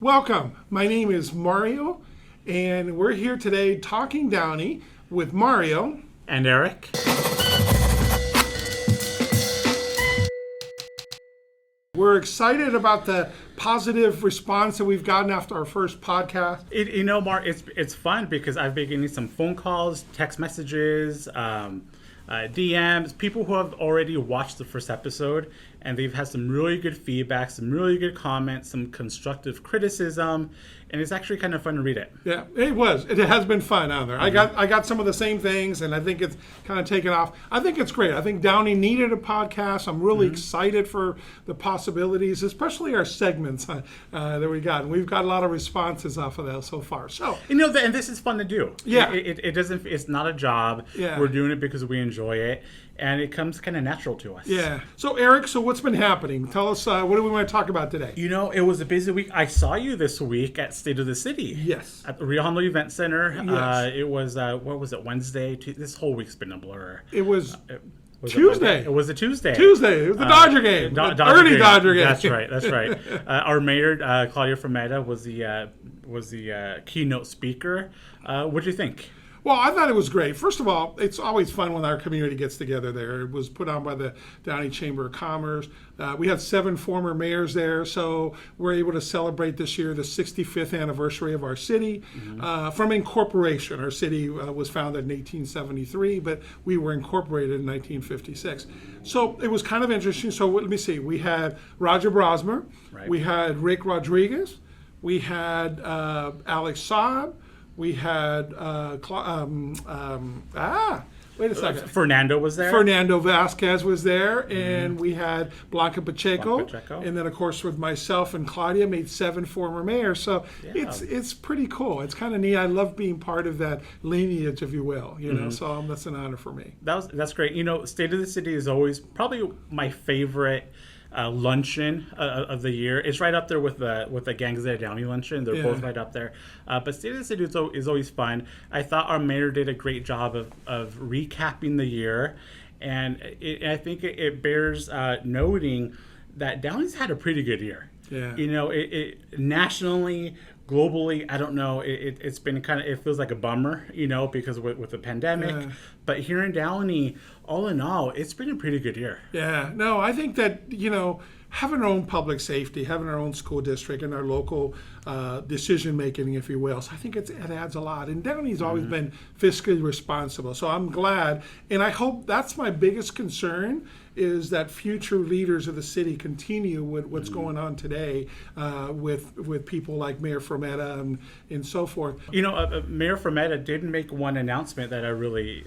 Welcome. My name is Mario, and we're here today talking Downey with Mario. And Eric. We're excited about the positive response that we've gotten after our first podcast. Mark, it's fun because I've been getting some phone calls, text messages, DMs, people who have already watched the first episode, and they've had some really good feedback, some really good comments, some constructive criticism, and it's actually kind of fun to read it. Yeah, it was. It has been fun out there. Mm-hmm. I got some of the same things, and I think it's kind of taken off. I think it's great. I think Downey needed a podcast. I'm really excited for the possibilities, especially our segments that we got. And we've got a lot of responses off of that so far. So and this is fun to do. Yeah, it doesn't. It's not a job. Yeah, we're doing it because we enjoy it. And it comes kind of natural to us. Yeah. So, Eric, what's been happening? Tell us, what do we want to talk about today? It was a busy week. I saw you this week at State of the City. Yes. At the Rio Hondo Event Center. Yes. It was, Wednesday? This whole week's been a blur. It was Tuesday. It was a Tuesday. Tuesday. It was the Dodger game. Early Dodger game. That's right. Our mayor, Claudia Fermetta, was the keynote speaker. What do you think? Well, I thought it was great. First of all, it's always fun when our community gets together there. It was put on by the Downey Chamber of Commerce. We had 7 former mayors there, so we're able to celebrate this year the 65th anniversary of our city. From incorporation. Our city was founded in 1873, but we were incorporated in 1956. So it was kind of interesting. So let me see. We had Roger Brosmer. Right. We had Rick Rodriguez. We had Alex Saab. We had, wait a second. Fernando was there. Fernando Vasquez was there, and we had Blanca Pacheco. And then, of course, with myself and Claudia, made 7 former mayors. So it's pretty cool. It's kind of neat. I love being part of that lineage, if you will. So that's an honor for me. That's great. State of the City is always probably my favorite luncheon of the year. It's right up there with the Gangs of Downey luncheon. They're both right up there. But State of the City is always fun. I thought our mayor did a great job of recapping the year, and I think it bears noting that Downey's had a pretty good year. Yeah. It nationally, globally, I don't know. It's been it feels like a bummer, because with the pandemic. Yeah. But here in Downey, all in all, it's been a pretty good year. Yeah. No, I think that, having our own public safety, having our own school district and our local decision making, if you will. So I think it adds a lot. And Downey's always been fiscally responsible. So I'm glad. And I hope that's my biggest concern, is that future leaders of the city continue with what's going on today with people like Mayor Fermetta and so forth. Mayor Fermetta did make one announcement that I really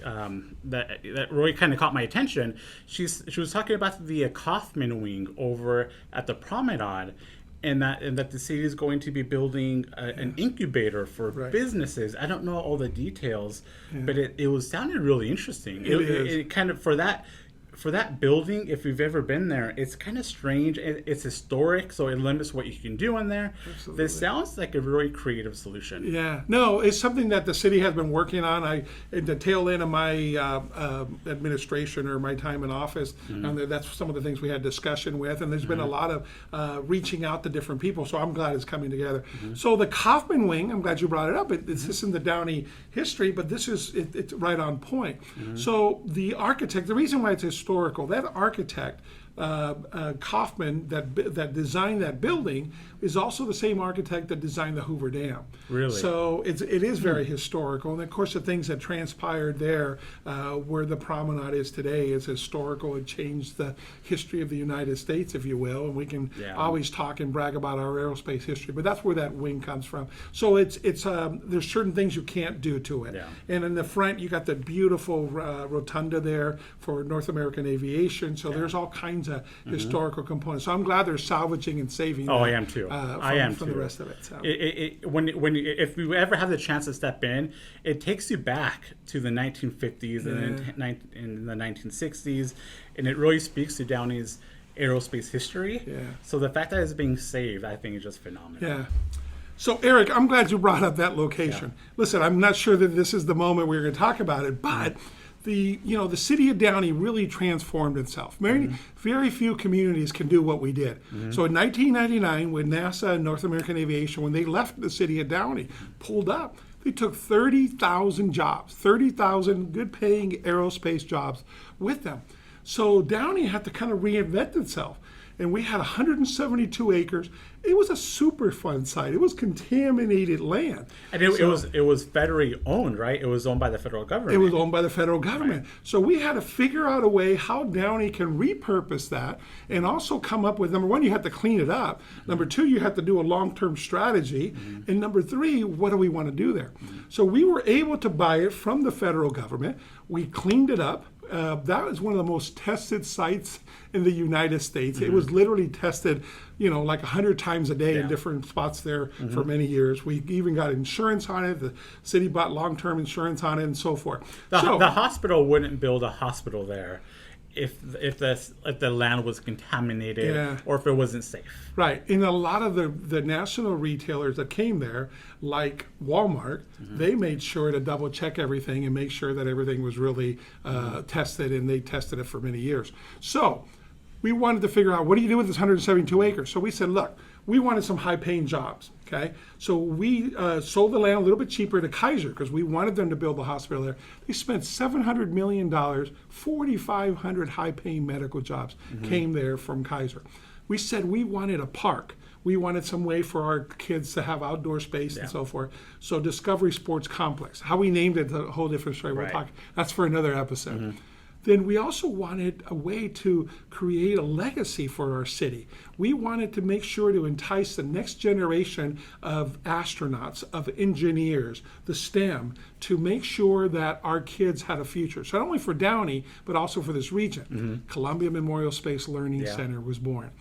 that really kind of caught my attention. She was talking about the Kaufman wing over at the Promenade, and that the city is going to be building an incubator for businesses. I don't know all the details, but it was sounded really interesting. It kind of for that building, if you've ever been there, it's kind of strange. It's historic, so it limits what you can do in there. Absolutely. This sounds like a really creative solution. Yeah. No, it's something that the city has been working on. At the tail end of my administration or my time in office, and that's some of the things we had discussion with, and there's been a lot of reaching out to different people, so I'm glad it's coming together. So the Kaufman wing, I'm glad you brought it up. This isn't the Downey history, but it's right on point. So the architect, the reason why it's historical, that architect, Kaufman, that designed that building, is also the same architect that designed the Hoover Dam. Really? So it is very historical. And of course, the things that transpired there, where the promenade is today, is historical. It changed the history of the United States, if you will. And we can always talk and brag about our aerospace history, but that's where that wing comes from. So it's there's certain things you can't do to it. Yeah. And in the front, you got the beautiful rotunda there for North American Aviation. So there's all kinds of historical components. So I'm glad they're salvaging and saving. I am too. I am from too. The rest of it. So. If you ever have the chance to step in, it takes you back to the 1950s and the 1960s, and it really speaks to Downey's aerospace history. Yeah. So the fact that it's being saved, I think, is just phenomenal. Yeah. So, Eric, I'm glad you brought up that location. Yeah. Listen, I'm not sure that this is the moment we're going to talk about it, but the city of Downey really transformed itself. Very few communities can do what we did. So in 1999, when NASA and North American Aviation, when they left the city of Downey, pulled up, they took 30,000 jobs, 30,000 good-paying aerospace jobs with them. So Downey had to kind of reinvent itself. And we had 172 acres. It was a super fun site. It was contaminated land. And it was federally owned, right? It was owned by the federal government. It was owned by the federal government. Right. So we had to figure out a way how Downey can repurpose that and also come up with, number one, you have to clean it up. Number two, you have to do a long-term strategy. And number three, what do we want to do there? So we were able to buy it from the federal government. We cleaned it up. That was one of the most tested sites in the United States. It was literally tested, like 100 times a day in different spots there for many years. We even got insurance on it. The city bought long-term insurance on it and so forth. The hospital wouldn't build a hospital there if the land was contaminated or if it wasn't safe. Right. And a lot of the national retailers that came there, like Walmart, they made sure to double check everything and make sure that everything was really tested, and they tested it for many years. So we wanted to figure out, what do you do with this 172 acres? So we said, look, we wanted some high-paying jobs, okay? So we sold the land a little bit cheaper to Kaiser because we wanted them to build the hospital there. They spent $700 million, 4,500 high-paying medical jobs came there from Kaiser. We said we wanted a park. We wanted some way for our kids to have outdoor space and so forth. So Discovery Sports Complex, how we named it, a whole different story. We'll talk. That's for another episode. Then we also wanted a way to create a legacy for our city. We wanted to make sure to entice the next generation of astronauts, of engineers, the STEM, to make sure that our kids had a future. So not only for Downey, but also for this region. Columbia Memorial Space Learning Center was born.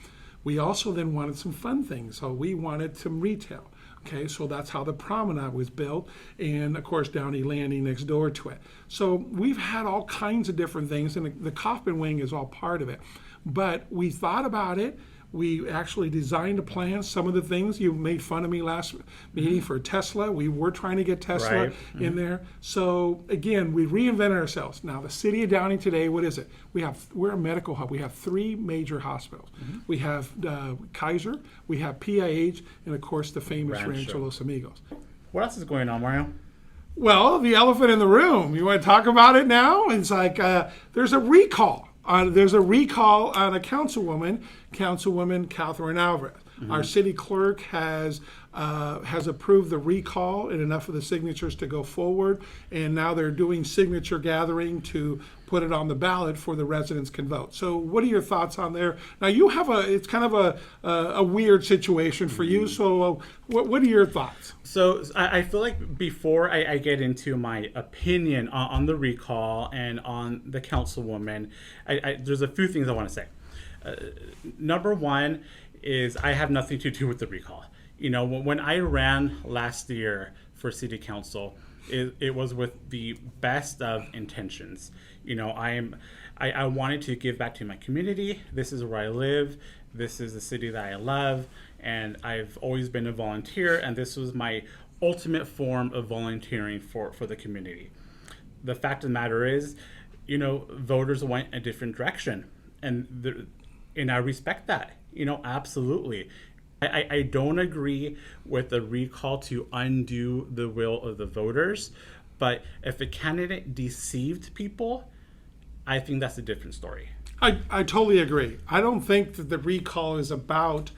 We also then wanted some fun things. So we wanted some retail. Okay, so that's how the promenade was built, and of course Downey Landing next door to it. So we've had all kinds of different things, and the Kaufman Wing is all part of it. But we thought about it. We actually designed a plan. Some of the things, you made fun of me last meeting for Tesla. We were trying to get Tesla in there. So again, we reinvented ourselves. Now the city of Downey today, what is it? We're a medical hub. We have 3 major hospitals. We have Kaiser, we have PIH, and of course the famous Rancho Los Amigos. What else is going on, Mario? Well, the elephant in the room. You want to talk about it now? It's like there's a recall. There's a recall on a councilwoman, Councilwoman Catherine Alvarez. Our city clerk has approved the recall and enough of the signatures to go forward, and now they're doing signature gathering to put it on the ballot for the residents can vote. So what are your thoughts on there? Now you have it's kind of a weird situation for you, so what are your thoughts? So I feel like before I get into my opinion on the recall and on the councilwoman, there's a few things I want to say. Number one is I have nothing to do with the recall. When I ran last year for city council, it was with the best of intentions. I wanted to give back to my community. This is where I live. This is the city that I love, and I've always been a volunteer, and this was my ultimate form of volunteering for the community. The fact of the matter is, voters went a different direction, and I respect that. Absolutely. I don't agree with the recall to undo the will of the voters, but if a candidate deceived people, I think that's a different story. I totally agree. I don't think that the recall is about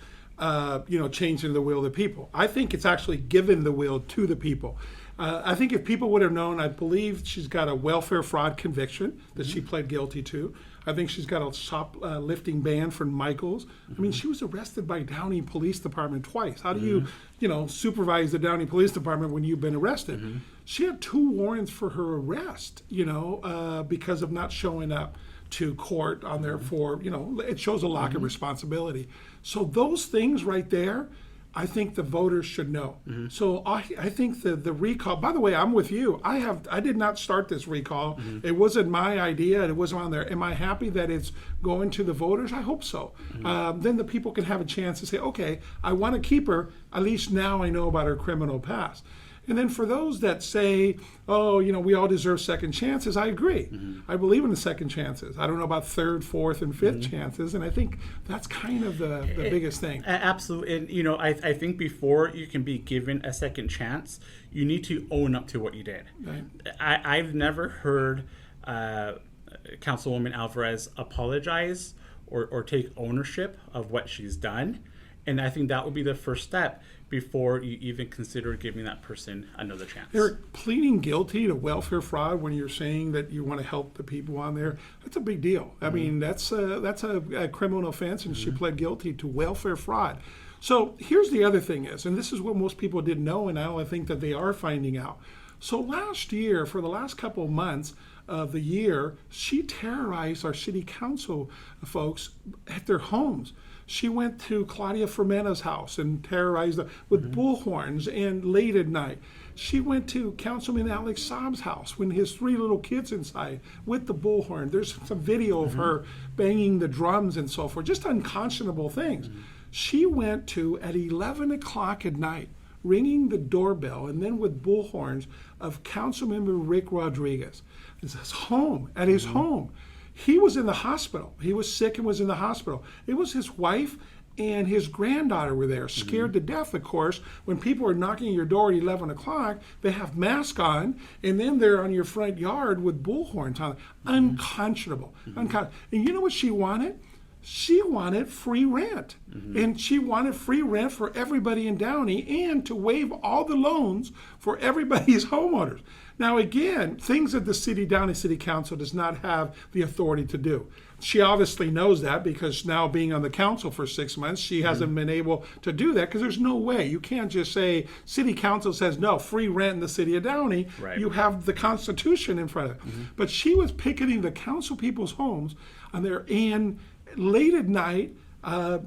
changing the will of the people. I think it's actually given the will to the people. I think if people would have known, I believe she's got a welfare fraud conviction that she pled guilty to. I think she's got a shoplifting ban from Michael's. I mean, she was arrested by Downey Police Department twice. How do you supervise the Downey Police Department when you've been arrested? She had 2 warrants for her arrest, because of not showing up to court on there for, it shows a lack of responsibility. So those things right there, I think the voters should know. So I think the recall, by the way, I'm with you. I did not start this recall. It wasn't my idea. It wasn't on there. Am I happy that it's going to the voters? I hope so. Then the people can have a chance to say, okay, I want to keep her. At least now I know about her criminal past. And then for those that say, oh, we all deserve second chances, I agree. I believe in the second chances. I don't know about third, fourth, and fifth chances, and I think that's kind of the biggest thing. Absolutely. And, I think before you can be given a second chance, you need to own up to what you did. Right. I've never heard Councilwoman Alvarez apologize or take ownership of what she's done. And I think that would be the first step before you even consider giving that person another chance. Eric, pleading guilty to welfare fraud when you're saying that you want to help the people on there, that's a big deal. I mean, that's a criminal offense, and she pled guilty to welfare fraud. So here's the other thing is, and this is what most people didn't know, and now I think that they are finding out. So last year, for the last couple of months of the year, she terrorized our city council folks at their homes. She went to Claudia Fermenta's house and terrorized them with bullhorns and late at night. She went to Councilman Alex Saab's house when his 3 little kids inside with the bullhorn. There's some video of her banging the drums and so forth, just unconscionable things. She went to, at 11 o'clock at night, ringing the doorbell and then with bullhorns of Councilmember Rick Rodriguez. It's his home, at his home. He was in the hospital. He was sick and was in the hospital. It was his wife and his granddaughter were there, scared to death, of course. When people are knocking your door at 11 o'clock, they have masks on, and then they're on your front yard with bullhorns on. Unconscionable. And you know what she wanted? She wanted free rent. And she wanted free rent for everybody in Downey and to waive all the loans for everybody's homeowners. Now, again, things that the Downey City Council does not have the authority to do. She obviously knows that because now being on the council for 6 months, she hasn't been able to do that because there's no way. You can't just say, City Council says, no, free rent in the city of Downey. Right. You have the Constitution in front of it. But she was picketing the council people's homes on their and late at night,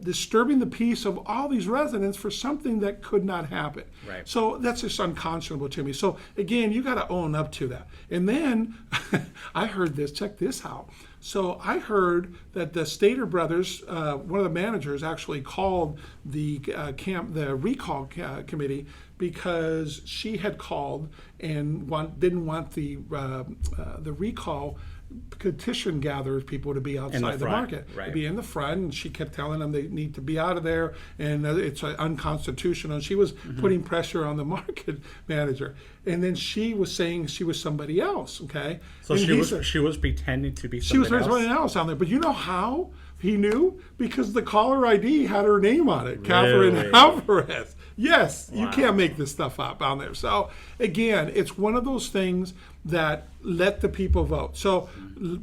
disturbing the peace of all these residents for something that could not happen. Right. So that's just unconscionable to me. So again, you got to own up to that. And then I heard this, check this out. So I heard that the Stater brothers, one of the managers actually called the recall committee because she had called and didn't want the recall petition gatherers people to be outside the market, right. to be in the front, and she kept telling them they need to be out of there, and it's unconstitutional. And she was putting pressure on the market manager, and then she was saying she was somebody else. Okay, so and she was pretending to be she was somebody somebody else on there. But you know how he knew? Because the caller ID had her name on it, Catherine Alvarez. Yes, you can't make this stuff up on there. So again, it's one of those things that let the people vote. So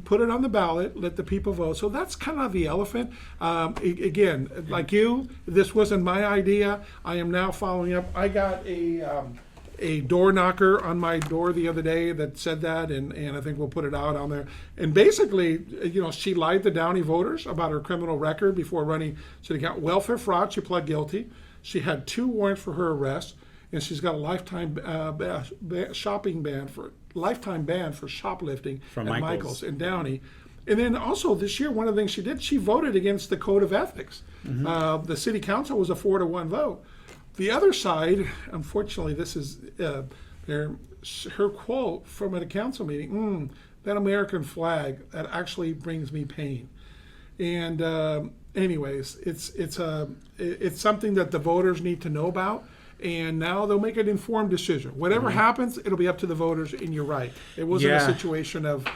put it on the ballot, let the people vote. So that's kind of the elephant. Again, like you, this wasn't my idea. I am now following up. I got a door knocker on my door the other day that said that, and I think we'll put it out on there. And basically, she lied to Downey voters about her criminal record before running city council. Welfare fraud, she pled guilty. She had 2 warrants for her arrest, and she's got a lifetime lifetime ban for shoplifting From at Michael's in Downey. And then also this year, one of the things she did, she voted against the code of ethics. The city council was a 4-1 vote. The other side, unfortunately, this is her quote from a council meeting, that American flag, that actually brings me pain. And anyways, it's something that the voters need to know about. And now they'll make an informed decision. Whatever happens, it'll be up to the voters, and you're right. It wasn't a situation of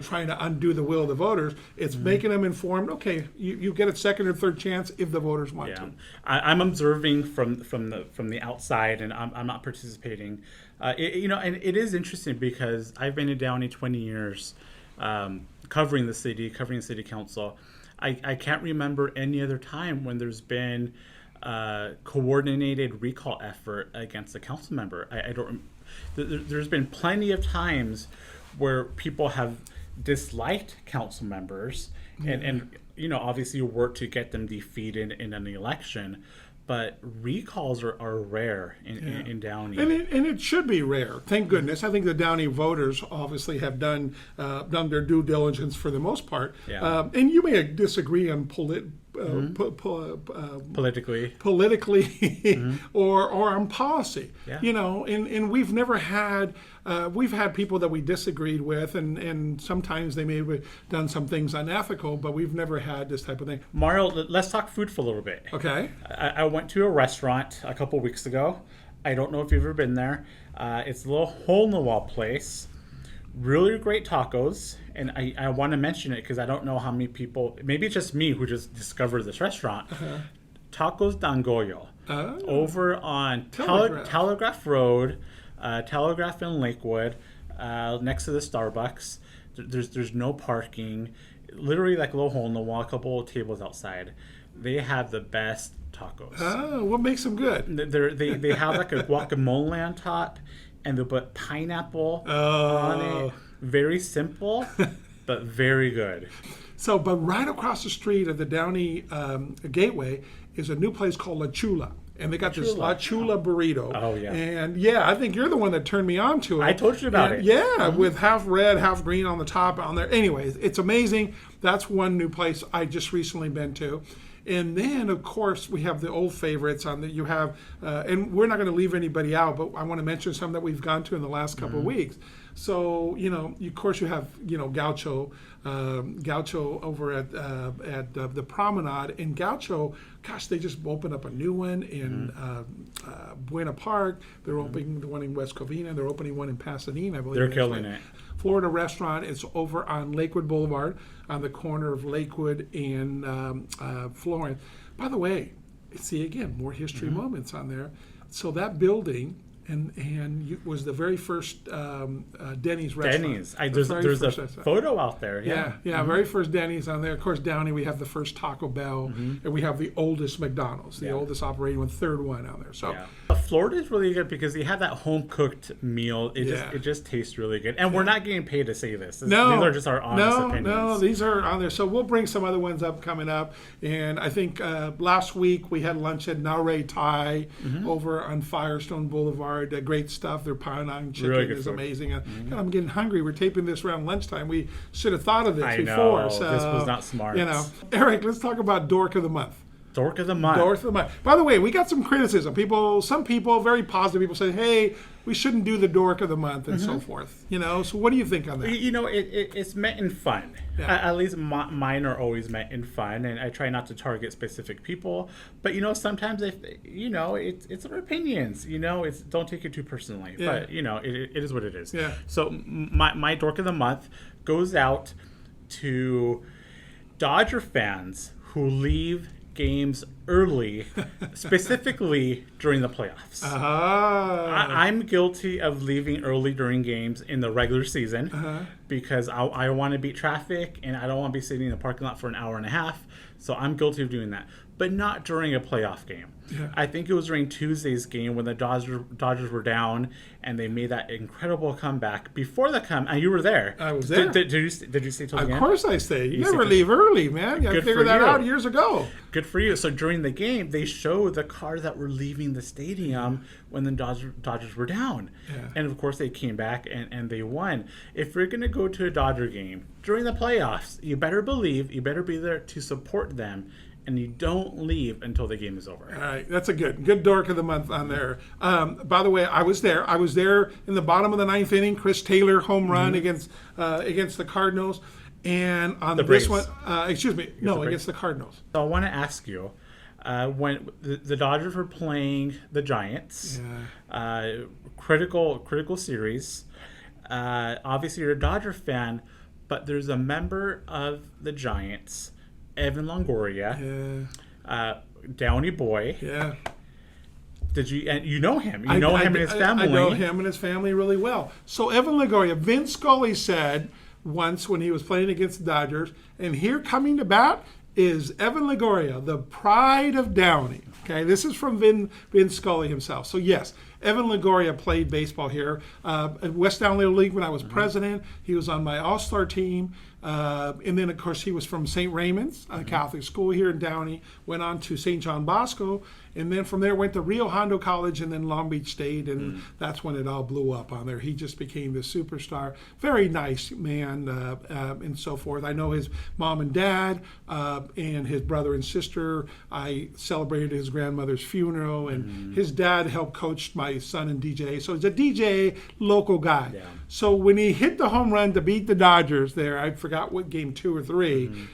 trying to undo the will of the voters. It's making them informed. Okay, you get a second or third chance if the voters want to. I'm observing from the outside, and I'm not participating. And it is interesting because I've been in Downey 20 years, covering the city council. I can't remember any other time when there's been coordinated recall effort against a council member. I don't. There's been plenty of times where people have disliked council members, and obviously work to get them defeated in an election. But recalls are rare in Downey, and it should be rare. Thank goodness. I think the Downey voters obviously have done their due diligence for the most part. And you may disagree on Politically. or on policy. Yeah. You know, and we've never had we've had people that we disagreed with, and sometimes they may have done some things unethical, but we've never had this type of thing. Mario, let's talk food for a little bit. Okay. I went to a restaurant a couple weeks ago. I don't know if you've ever been there. It's a little hole-in-the-wall place. Really great tacos. And I want to mention it because I don't know how many people, maybe it's just me who just discovered this restaurant. Tacos Dangoyo. Over on Telegraph Road, Telegraph in Lakewood, next to the Starbucks. There's no parking. Literally like a little hole in the wall, a couple of tables outside. They have the best tacos. Oh, what makes them good? They have like a guacamole on top, and they put pineapple on it. Very simple, but very good. So, but right across the street of the Downey Gateway is a new place called La Chula. And they got this La Chula burrito. Oh, yeah. And yeah, I think you're the one that turned me on to it. I told you about it. Yeah, with half red, half green on the top on there. Anyways, it's amazing. That's one new place I just recently been to. And then, of course, we have the old favorites on that you have, and we're not going to leave anybody out, but I want to mention some that we've gone to in the last couple of weeks. So, you know, of course, you have, you know, Gaucho over at the Promenade. And Gaucho, gosh, they just opened up a new one in Buena Park. They're opening the one in West Covina. They're opening one in Pasadena, I believe. They're killing it. Florida restaurant. It's over on Lakewood Boulevard on the corner of Lakewood and Florence. By the way, see, again, more history moments on there. So that building was the very first Denny's restaurant. Denny's. There's a photo out there. Yeah. Very first Denny's on there. Of course, Downey, we have the first Taco Bell, and we have the oldest McDonald's, the oldest operating one, third one on there. So Florida is really good because they have that home cooked meal. It just tastes really good, and we're not getting paid to say this. These are just our honest opinions. No, these are on there. So we'll bring some other ones up coming up. And I think last week we had lunch at Naure Thai over on Firestone Boulevard. Great stuff. Their Panang chicken really is food. Amazing. God, I'm getting hungry. We're taping this around lunchtime. We should have thought of this I before. know. So, this was not smart. You know, Eric, let's talk about Dork of the Month. Dork of the Month. Dork of the Month. By the way, we got some criticism. Some people, very positive people, say, "Hey, we shouldn't do the Dork of the Month," and so forth. You know, so what do you think on that? You know, it's meant in fun. At least mine are always meant in fun, and I try not to target specific people. But you know, sometimes it's our opinions. You know, don't take it too personally. Yeah. But you know, it is what it is. Yeah. So my Dork of the Month goes out to Dodger fans who leave games early, specifically during the playoffs. I'm guilty of leaving early during games in the regular season because I want to beat traffic and I don't want to be sitting in the parking lot for an hour and a half. So I'm guilty of doing that, but not during a playoff game. Yeah. I think it was during Tuesday's game when the Dodgers were down and they made that incredible comeback. Before the and you were there. I was there. Did you stay till the end? Of course I stay. You never leave early, man. I figured that out years ago. Good for you. So during the game, they showed the cars that were leaving the stadium when the Dodgers were down. Yeah. And of course they came back and they won. If you're going to go to a Dodger game during the playoffs, you better be there to support them. And you don't leave until the game is over. All right, that's a good Dork of the Month on there. By the way, I was there. I was there in the bottom of the ninth inning. Chris Taylor home run against the Cardinals, and on this one, against the Cardinals. So I want to ask you, when the Dodgers were playing the Giants, critical series. Obviously, you're a Dodger fan, but there's a member of the Giants, Evan Longoria, Downey boy. Yeah. Did you? And you know him. You know him and his family. I know him and his family really well. So Evan Longoria, Vin Scully said once when he was playing against the Dodgers, and here coming to bat is Evan Longoria, the pride of Downey. Okay, this is from Vin Scully himself. So yes, Evan Longoria played baseball here at West Downey League when I was president. He was on my All-Star team. And then, of course, he was from St. Raymond's, a Catholic school here in Downey, went on to St. John Bosco, and then from there went to Rio Hondo College and then Long Beach State, and that's when it all blew up on there. He just became the superstar. Very nice man, and so forth. I know his mom and dad and his brother and sister. I celebrated his grandmother's funeral, and his dad helped coach my son in DJ. So he's a DJ, local guy. Yeah. So when he hit the home run to beat the Dodgers there, I forgot what game 2 or 3,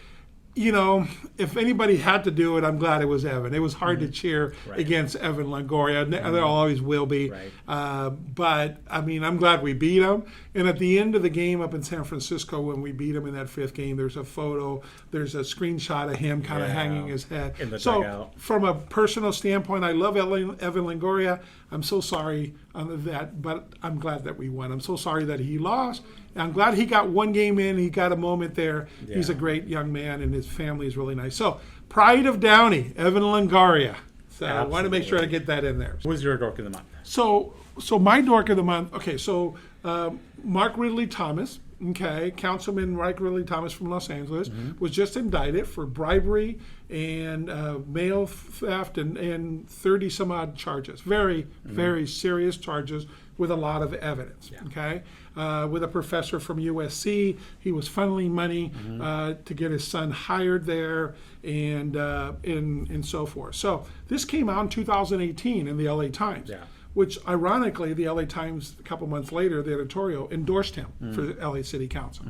you know, if anybody had to do it, I'm glad it was Evan. It was hard to cheer against Evan Longoria. There always will be. Right. But, I mean, I'm glad we beat him. And at the end of the game up in San Francisco, when we beat him in that 5th game, there's a photo, there's a screenshot of him kind of hanging his head. In the so dugout. From a personal standpoint, I love Evan Longoria. I'm so sorry on that, but I'm glad that we won. I'm so sorry that he lost. I'm glad he got one game in. He got a moment there. Yeah. He's a great young man, and his family is really nice. So, Pride of Downey, Evan Longoria. So I want to make sure I get that in there. Who's your dork of the month? So my dork of the month. Okay, so Mark Ridley Thomas. Okay, Councilman Mark Ridley Thomas from Los Angeles was just indicted for bribery and mail theft and 30 some odd charges. Very, very serious charges with a lot of evidence. Yeah. Okay, with a professor from USC, he was funneling money to get his son hired there, and so forth. So this came out in 2018 in the LA Times. Yeah. Which, ironically, the LA Times, a couple months later, the editorial endorsed him for the LA City Council.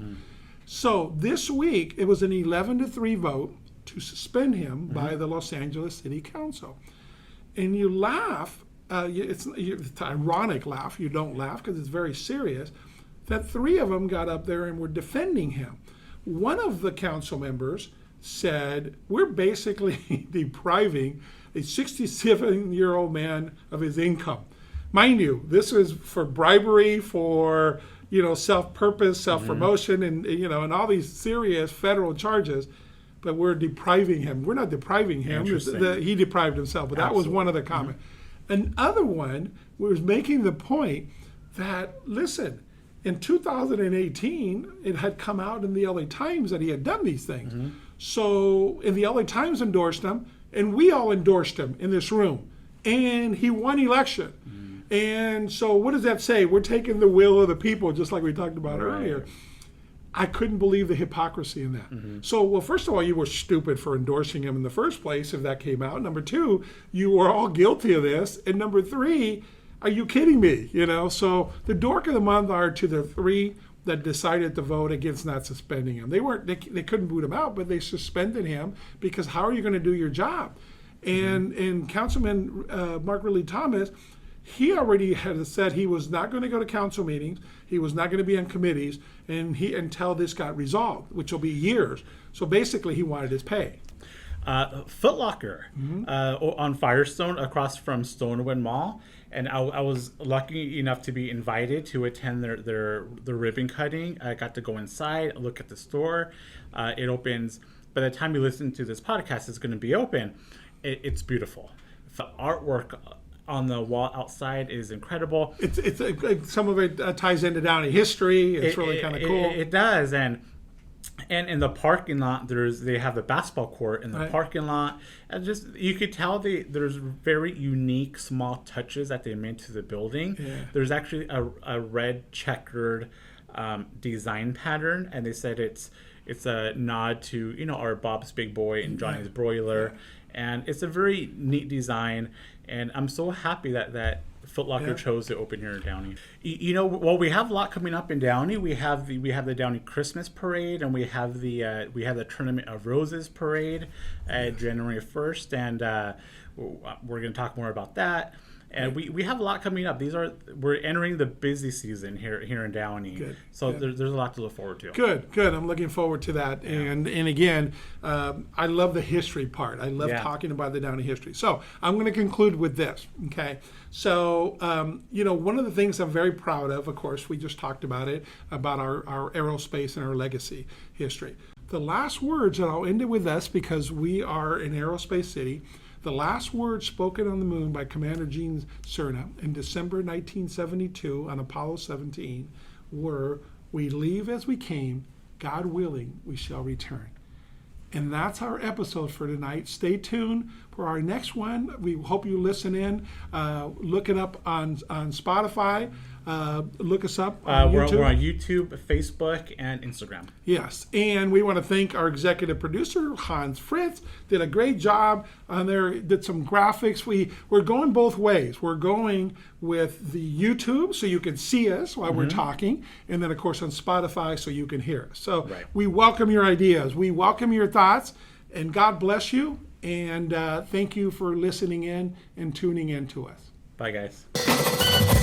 So this week, it was an 11-3 vote to suspend him by the Los Angeles City Council. And you laugh, it's an ironic laugh, you don't laugh because it's very serious, that 3 of them got up there and were defending him. One of the council members said, we're basically depriving a 67-year-old man of his income. Mind you, this was for bribery, for self-purpose, self-promotion, and and all these serious federal charges. But we're depriving him. We're not depriving him. Interesting. He deprived himself. But that was one of the comments. Another one was making the point that, listen, in 2018, it had come out in the LA Times that he had done these things. So, and the LA Times endorsed him, and we all endorsed him in this room. And he won election. And so what does that say? We're taking the will of the people, just like we talked about earlier. I couldn't believe the hypocrisy in that. So, well, first of all, you were stupid for endorsing him in the first place if that came out. Number 2, you were all guilty of this. And number 3, are you kidding me? So the dork of the month are to the 3 that decided to vote against not suspending him. They couldn't boot him out, but they suspended him because how are you going to do your job? And Councilman Mark Ridley Thomas, he already had said he was not going to go to council meetings, he was not going to be on committees, and until this got resolved, which will be years. So basically, he wanted his pay. Foot Locker on Firestone across from Stonewood Mall. And I was lucky enough to be invited to attend their ribbon cutting. I got to go inside, look at the store. It opens, by the time you listen to this podcast, it's going to be open. It's beautiful. The artwork on the wall outside is incredible. It's some of it ties into Downey history. It's really kind of cool. It does, and in the parking lot, they have the basketball court in the parking lot, and just you could tell there's very unique small touches that they made to the building. Yeah. There's actually a red checkered design pattern, and they said it's a nod to our Bob's Big Boy and Johnny's Broiler, and it's a very neat design. And I'm so happy that Foot Locker chose to open here in Downey. Well, we have a lot coming up in Downey. We have the Downey Christmas Parade, and we have the Tournament of Roses Parade, January 1st, and we're going to talk more about that. And we have a lot coming up. We're entering the busy season here in Downey. Good. So there's a lot to look forward to. Good. I'm looking forward to that. Yeah. And again, I love the history part. I love talking about the Downey history. So I'm going to conclude with this. Okay. So one of the things I'm very proud of course, we just talked about it, about our aerospace and our legacy history. The last words, and I'll end it with this because we are an aerospace city. The last words spoken on the moon by Commander Gene Cerna in December 1972 on Apollo 17 were, "We leave as we came, God willing, we shall return. And that's our episode for tonight. Stay tuned for our next one. We hope you listen in. Look it up on Spotify. Look us up on YouTube. We're on YouTube, Facebook, and Instagram. Yes, and we want to thank our executive producer, Hans Fritz. Did a great job on there, did some graphics. We're going both ways. We're going with the YouTube so you can see us while we're talking, and then, of course, on Spotify so you can hear us. So we welcome your ideas. We welcome your thoughts, and God bless you, and thank you for listening in and tuning in to us. Bye, guys.